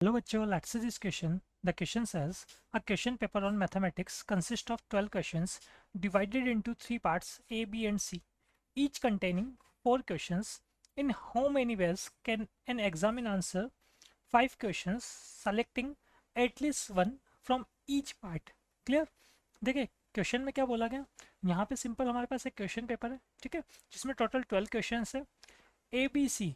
Hello बच्चों, let's see this question. The question says a question paper on mathematics consists of 12 questions divided into three parts A, B and C, each containing 4 questions. In how many ways can an examiner answer 5 questions selecting at least one from each part? Clear? देखिए question में क्या बोला गया, यहाँ पे simple हमारे पास एक question paper है, ठीक है, जिसमें टोटल 12 क्वेश्चन है, A B C.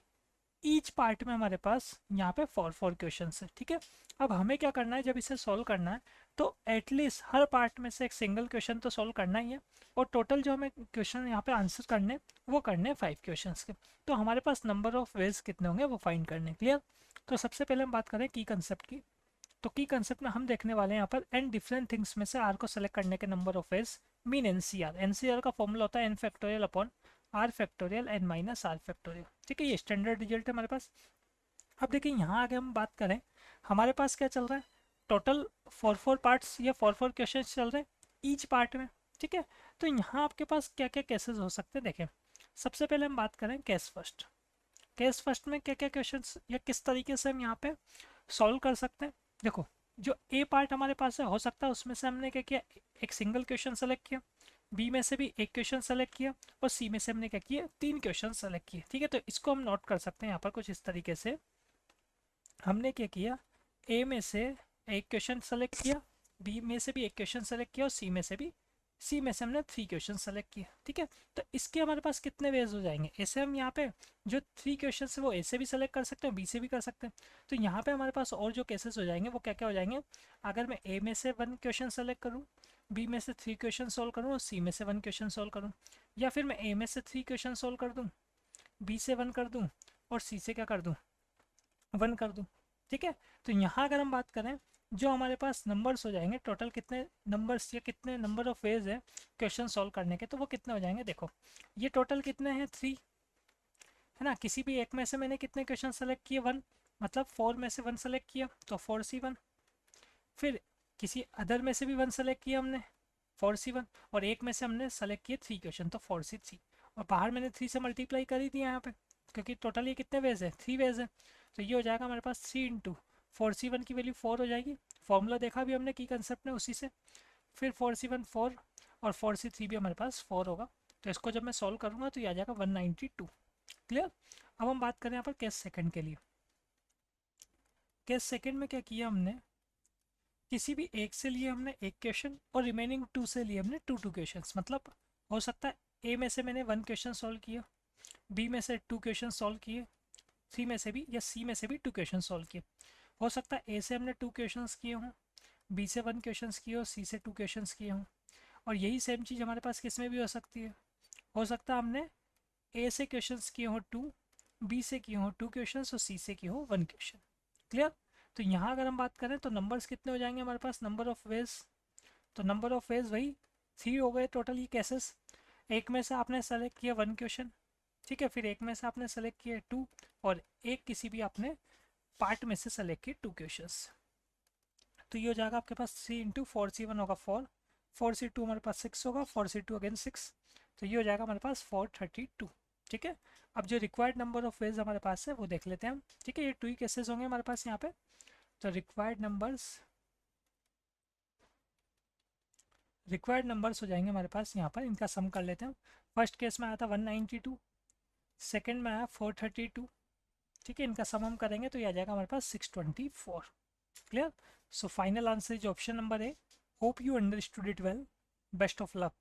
Each part में हमारे पास यहाँ पे 4 क्वेश्चन है, ठीक है। अब हमें क्या करना है, जब इसे सॉल्व करना है तो एटलीस्ट हर पार्ट में से एक सिंगल क्वेश्चन तो सॉल्व करना ही है, और टोटल जो हमें क्वेश्चन यहाँ पे आंसर करने वो करने 5 क्वेश्चन के। तो हमारे पास नंबर ऑफ वेज कितने होंगे वो फाइंड करने। क्लियर? तो सबसे पहले हम बात करें की कंसेप्ट की। तो की कंसेप्ट में हम देखने वाले हैं यहाँ पर एन डिफरेंट थिंग्स में से आर को सेलेक्ट करने के number of ways mean nCr. NCr का फॉर्मूला होता है n factorial upon r factorial n minus r factorial, ठीक है। ये स्टैंडर्ड रिजल्ट है हमारे पास। अब देखिए यहाँ आगे हम बात करें, हमारे पास क्या चल रहा है, टोटल 4 पार्ट्स या 4 क्वेश्चन चल रहे हैं ईच पार्ट में, ठीक है। तो यहाँ आपके पास क्या क्या केसेस हो सकते हैं, देखें। सबसे पहले हम बात करें केस फर्स्ट। केस फर्स्ट में क्या क्या क्वेश्चंस या किस तरीके से हम यहाँ पे सॉल्व कर सकते हैं। देखो, जो ए पार्ट हमारे पास है, हो सकता है उसमें से हमने क्या किया, एक सिंगल क्वेश्चन सेलेक्ट किया, बी में से भी एक क्वेश्चन सेलेक्ट किया, और सी में से हमने क्या किया, 3 क्वेश्चन सेलेक्ट किए, ठीक है। तो इसको हम नोट कर सकते हैं यहाँ पर कुछ इस तरीके से। हमने क्या किया, ए में से एक क्वेश्चन सेलेक्ट किया, बी में से भी एक क्वेश्चन सेलेक्ट किया, और सी में से हमने 3 क्वेश्चन सेलेक्ट किया, ठीक है। तो इसके हमारे पास कितने वेज हो जाएंगे, ऐसे हम यहाँ पे जो 3 क्वेश्चन है वो ए से भी सेलेक्ट कर सकते हैं, बी से भी कर सकते हैं। तो यहाँ पे हमारे पास और जो केसेस हो जाएंगे वो क्या क्या हो जाएंगे, अगर मैं ए में से 1 क्वेश्चन सेलेक्ट करूँ, बी में से 3 क्वेश्चन सोल्व करूँ, और सी में से 1 क्वेश्चन सोल्व करूँ, या फिर मैं ए में से 3 क्वेश्चन सोल्व कर दूँ, बी से 1 कर दूँ, और सी से क्या कर दूँ, 1 कर दूँ, ठीक है। तो यहाँ अगर हम बात करें, जो हमारे पास नंबर्स हो जाएंगे, टोटल कितने नंबर्स या कितने नंबर ऑफ वेज है क्वेश्चन सॉल्व करने के, तो वो कितने हो जाएंगे। देखो, ये टोटल कितने हैं, 3 है ना। किसी भी एक में से मैंने कितने क्वेश्चन सेलेक्ट किए, 1, मतलब 4 में से 1 सेलेक्ट किया तो 4C1। फिर किसी अदर में से भी 1 सेलेक्ट किया हमने, 4C1, और एक में से हमने सेलेक्ट किए 3 क्वेश्चन तो 4C3, और बाहर मैंने 3 से मल्टीप्लाई कर ही दिया यहाँ पे, क्योंकि टोटल ये कितने वेज है, 3 वेज है। तो ये हो जाएगा हमारे पास 3 इंटू 4C1 की वैल्यू 4 हो जाएगी। फॉर्मूला देखा भी हमने की कंसेप्ट में उसी से। फिर 4C1 4, और 4C3 भी हमारे पास 4 होगा। तो इसको जब मैं सॉल्व करूँगा तो ये आ जाएगा 192। क्लियर? अब हम बात करें यहाँ पर केस सेकंड के लिए। केस सेकंड में क्या किया हमने, किसी भी एक से लिए हमने एक क्वेश्चन, और रिमेनिंग 2 से लिए हमने 2 क्वेश्चन। मतलब हो सकता है ए में से मैंने 1 क्वेश्चन सॉल्व किया, बी में से 2 क्वेश्चन सॉल्व किए, सी में से भी या सी में से भी 2 क्वेश्चन सॉल्व किए। हो सकता है ए से हमने 2 क्वेश्चन किए हों, बी से 1 क्वेश्चन किए हो, सी से 2 क्वेश्चन किए हों। और यही सेम चीज़ हमारे पास किस में भी हो सकती है। हो सकता है हमने ए से क्वेश्चन किए हो 2, बी से किए हो 2 क्वेश्चन, और सी से किए हो 1 क्वेश्चन। क्लियर? तो यहाँ अगर हम बात करें तो नंबर्स कितने हो जाएंगे हमारे पास, नंबर ऑफ वेज। तो नंबर ऑफ वेज वही 3 हो गए टोटल ये केसेस। एक में से आपने सेलेक्ट किया 1 क्वेश्चन, ठीक है, फिर एक में से आपने सेलेक्ट किया 2, और एक किसी भी आपने पार्ट में से सेलेक्ट किए 2 क्वेश्चंस। तो ये हो जाएगा आपके पास 3 इंटू 4C1 होगा 4, 4C2 हमारे पास 6 होगा, 4C2 अगेन 6। तो ये हो जाएगा हमारे पास 432, ठीक है। अब जो रिक्वायर्ड नंबर ऑफ वेज हमारे पास है वो देख लेते हैं हम, ठीक है। ये 2 ही केसेस होंगे हमारे पास यहाँ पे। तो रिक्वायर्ड नंबर्स हो जाएंगे हमारे पास यहाँ पर, इनका सम कर लेते हैं। फर्स्ट केस में आया था 192, सेकेंड में आया 432, ठीक है। इनका सम हम करेंगे तो ये आ जाएगा हमारे पास 624। Clear? So final answer is option number A. Hope you understood it well. Best of luck.